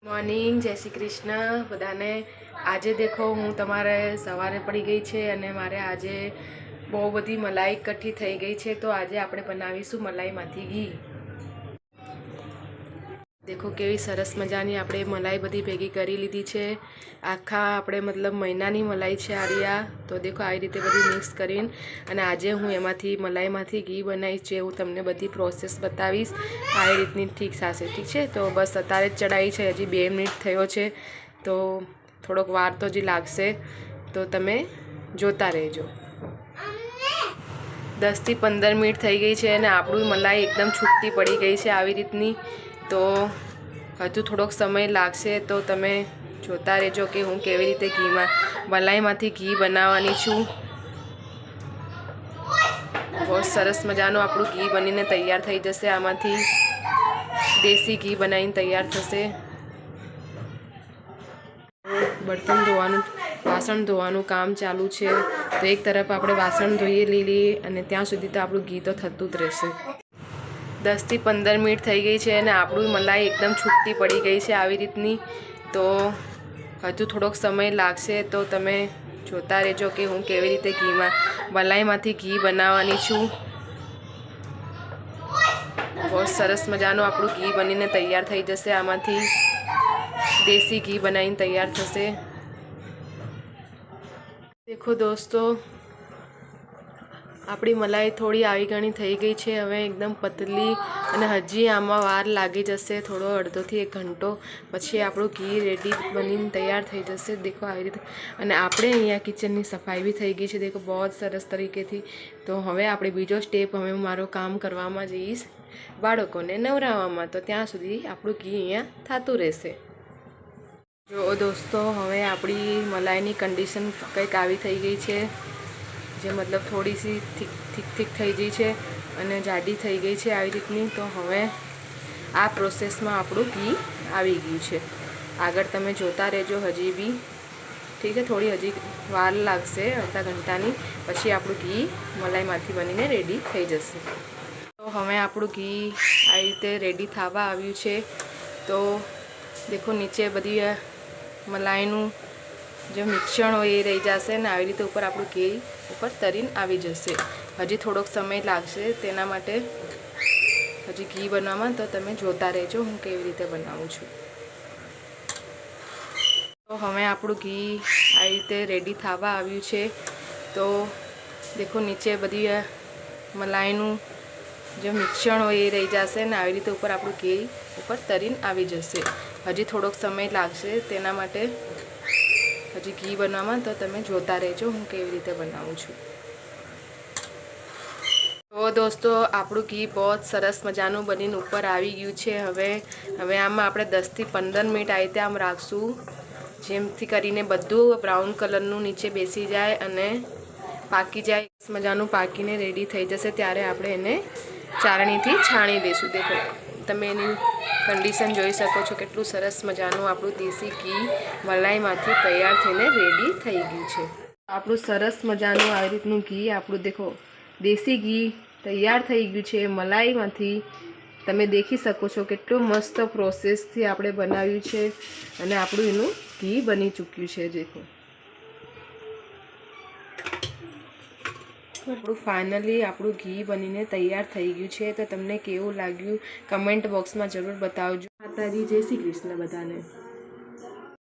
Morning जय श्री कृष्ण बधाने। आज देखो हूँ तमारे सवारे पड़ी गई है अने मारे आज बहुत बड़ी मलाई इकट्ठी थई गई है। तो आज आपणे बनावीशुं मलाई मांथी घी। देखो केवी सरस मजानी आपणे मलाई बधी भेगी करी लीधी छे। आखा आपणे मतलब महीनानी मलाई छे आरिया। तो देखो आई रीते बधी मिक्स करीने अने आजे हूँ एमांथी मलाईमांथी घी बनावीश छे। हूँ तमने बधी प्रोसेस बतावीश आई रीतनी ठीक थशे। ठीक है तो बस अत्यारे ज चढ़ाई छे, हजी 2 मिनिट थयो छे तो थोड़ोक वार तो हजी लागशे। तो तमे जोता रहेजो। 10 થી 15 मिनिट थई गई है अने आपणी मलाई एकदम छूटी पड़ी गई है आवी रीतनी। तो हजू थोड़ोक समय लागशे तो तमे जोता रहेजो कि हूँ केवी रीते घी में मलाईमांथी घी बनाववानी छूं। बहुत सरस मजानो आपणुं घी बनीने तैयार थई जशे। आमांथी देसी घी बनावीने तैयार थशे। बर्तन धोवानुं वासण धोवानुं काम चालू छे। तो एक तरफ आपणे वासण धोई लीए अने त्यां सुधी तो आपणुं घी तो थतुं ज रहेशे। 10 થી 15 मिनिट थई गई है अने आपणी मलाई एकदम छूटी पड़ी गई है आवी रीतनी। तो हजू थोड़ोक समय लागशे तो तमे जोता रहेजो कि हूँ केवी रीते घी में मलाईमांथी घी बनाववानी छूं। बहुत सरस मजानो आपणुं घी बनीने तैयार थई जशे। आमांथी देसी घी बनावीने तैयार थशे। देखो दोस्तों आपणी मलाई थोड़ी आवी घणी थई गई है। हवे एकदम पतली अने हजी आमां वार लागी जशे थोड़ो अर्धो थी 1 घंटो पछी आपणुं घी रेडी बनीने तैयार थई जशे। देखो आई रीते अने आपणे अहींया किचननी सफाई भी थई गई है। देखो बहुत सरस तरीकेथी। तो हवे आपणे बीजो स्टेप हवे हूँ मारो काम करवामां जईश बाळकोने नवराववामां। तो त्यां सुधी आपणुं घी अहींया थतुं रहेशे। जो दोस्तों हवे आपणी मलाईनी कंडीशन कंईक आवी थई गई है। जे मतलब थोड़ी सी ठीक थई गई है अने जाडी थई गई है आई रीतनी। तो हवे आ प्रोसेस में आपणुं घी आवी गयुं छे। आगळ तमे जोता रहेजो हजी बी। ठीक है थोड़ी हजी वार लागशे अर्धा घंटानी पछी आपणुं घी मलाईमांथी बनीने रेडी थई जशे। तो हवे आपणुं घी आ रीते रेडी थवा आव्युं छे। तो देखो नीचे बधी मलाईनुं जो मिश्रण होय ए रही जशे ने आई रीते ऊपर आपणुं घी ऊपर तरीने आवी जशे। हजी थोड़ोक समय लागशे तेना माटे हजी घी बनाववामां। तो तमे जोता रहेजो हूँ केवी रीते बनावुं छुं। तो हवे आपणुं घी आ रीते रेडी थवा आव्युं छे। तो देखो नीचे बधी मलाईनुं जो मिश्रण होय ए रही जशे ने आई रीते ऊपर आपणुं घी ऊपर तरीने आवी जशे। हजी थोड़ोक समय लागशे तेना माटे हजी घी बनाववामां। तो तमे जोता रहेजो हूँ केवी रीते बनावुं छुं। तो दोस्तों आपणुं घी बहुत सरस मजानुं बनीने ऊपर आवी गयुं छे। हवे आमां आपणे 10 થી 15 मिनिट आ रीते आम राखशुं जेमथी करीने बधुं ब्राउन कलरनुं नीचे बेसी जाय अने पाकी जाय। मजानुं पाकीने रेडी थई जशे त्यारे आपणे एने चाळणीथी छाणी लेशुं। देखो तमे एनी कंडीशन जोई शको छो केटलुं सरस मजानुं आपणुं देसी घी मलाईमांथी तैयार थईने रेडी थई गयुं छे। आपणुं सरस मजानुं आ रीतनुं घी आपणुं देखो देसी घी तैयार थई गयुं छे मलाईमांथी। तमे देखी शको छो केटलो मस्त प्रोसेसथी आपणे बनाव्युं छे अने आपणुं एनुं घी बनी चूक्युं छे। देखो आपणुं फाइनली आपणुं घी बनीने तैयार थई गयुं छे। तो तमने केवुं लाग्युं कमेंट बॉक्स में जरूर बतावजो। माताजी जय श्री कृष्ण बधाने।